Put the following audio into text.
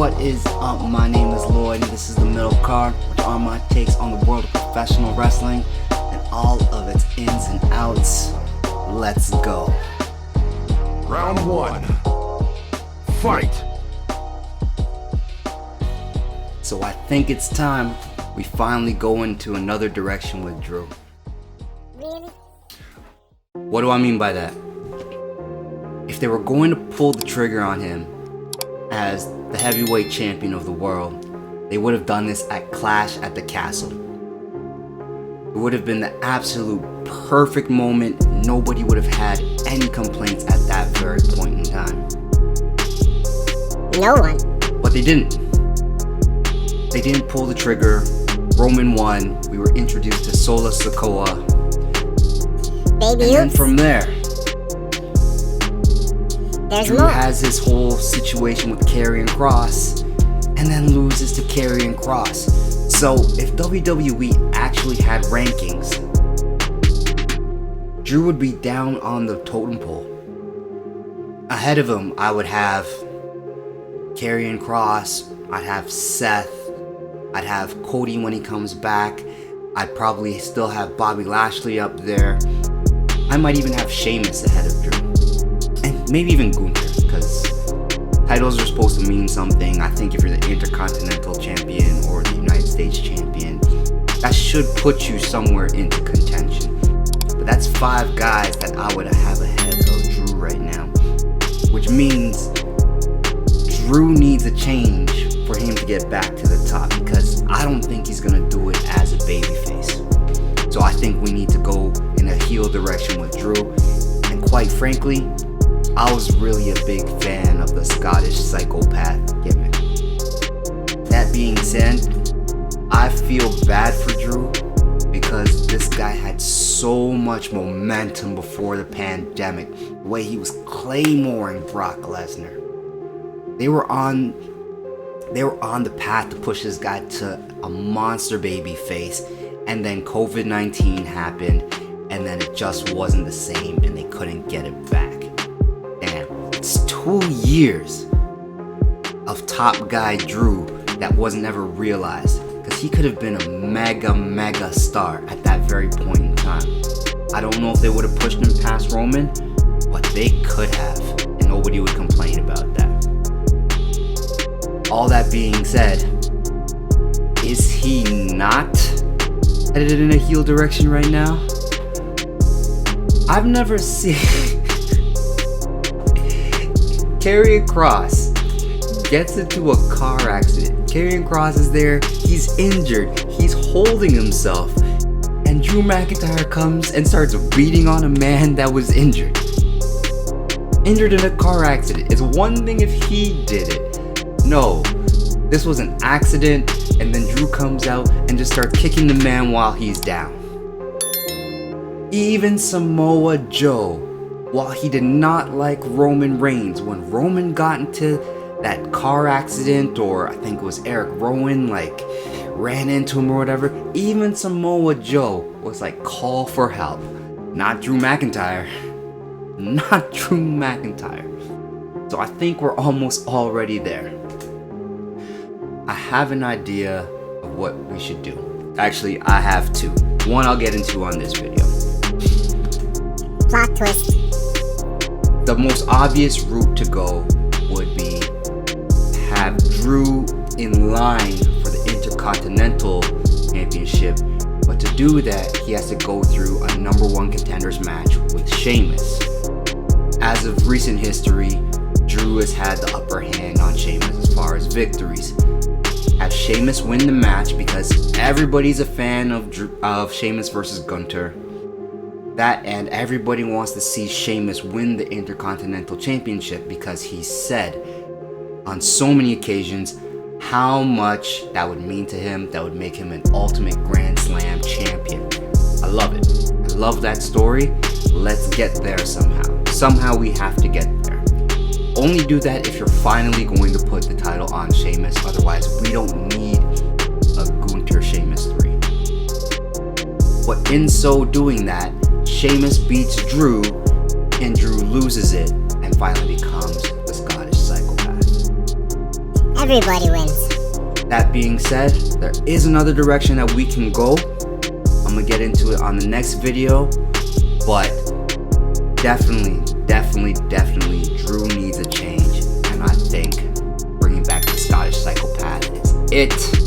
What is up? My name is Lloyd, and this is the Middle Card, which are my takes on the world of professional wrestling and all of its ins and outs. Let's go. Round 1. Fight! So I think it's time we finally go into another direction with Drew. Really? What do I mean by that? If they were going to pull the trigger on him as the heavyweight champion of the world, they would have done this at Clash at the Castle. It would have been the absolute perfect moment. Nobody would have had any complaints at that very point in time. No one. But they didn't. They didn't pull the trigger. Roman won. We were introduced to Solo Sikoa. Baby, And then from there, there's Drew more. has his whole situation with Karrion Kross and then loses to Karrion Kross. So if WWE actually had rankings, Drew would be down on the totem pole. Ahead of him, I would have Karrion Kross, I'd have Seth, I'd have Cody when he comes back, I'd probably still have Bobby Lashley up there. I might even have Sheamus ahead of Drew. And maybe even Gunther, because titles are supposed to mean something. I think if you're the Intercontinental Champion or the United States Champion, that should put you somewhere into contention. But that's 5 guys that I would have ahead of Drew right now. Which means Drew needs a change for him to get back to the top, because I don't think he's going to do it as a babyface. So I think we need to go in a heel direction with Drew. And quite frankly, I was really a big fan of the Scottish psychopath gimmick. That being said, I feel bad for Drew because this guy had so much momentum before the pandemic. The way he was Claymoring Brock Lesnar. They were on the path to push this guy to a monster baby face, and then COVID-19 happened, and then it just wasn't the same, and they couldn't get it back. Damn, it's 2 years of top guy Drew that wasn't ever realized, because he could have been a mega star at that very point in time. I don't know if they would have pushed him past Roman, but they could have, and nobody would complain about that. All that being said, is he not headed in a heel direction right now? I've never seen Karrion Kross gets into a car accident. Karrion Kross is there, he's injured, he's holding himself, and Drew McIntyre comes and starts beating on a man that was injured. Injured in a car accident. It's one thing if he did it. No, this was an accident, and then Drew comes out and just starts kicking the man while he's down. Even Samoa Joe, while he did not like Roman Reigns, when Roman got into that car accident, or I think it was Eric Rowan, ran into him or whatever, even Samoa Joe was like, call for help. Not Drew McIntyre. Not Drew McIntyre. So I think we're almost already there. I have an idea of what we should do. Actually, I have 2. One I'll get into on this video. Plot twist. The most obvious route to go would be have Drew in line for the Intercontinental Championship, but to do that, he has to go through a number 1 contenders match with Sheamus. As of recent history, Drew has had the upper hand on Sheamus as far as victories. Have Sheamus win the match because everybody's a fan of Sheamus versus Gunther. That, and everybody wants to see Sheamus win the Intercontinental Championship because he said on so many occasions how much that would mean to him, that would make him an ultimate Grand Slam champion. I love it. I love that story. Let's get there somehow. Somehow we have to get there. Only do that if you're finally going to put the title on Sheamus. Otherwise, we don't need a Gunther Sheamus 3. But in so doing that, Sheamus beats Drew, and Drew loses it and finally becomes the Scottish psychopath. Everybody wins. That being said, there is another direction that we can go. I'm gonna get into it on the next video, but definitely, Drew needs a change, and I think bringing back the Scottish Psychopath is it.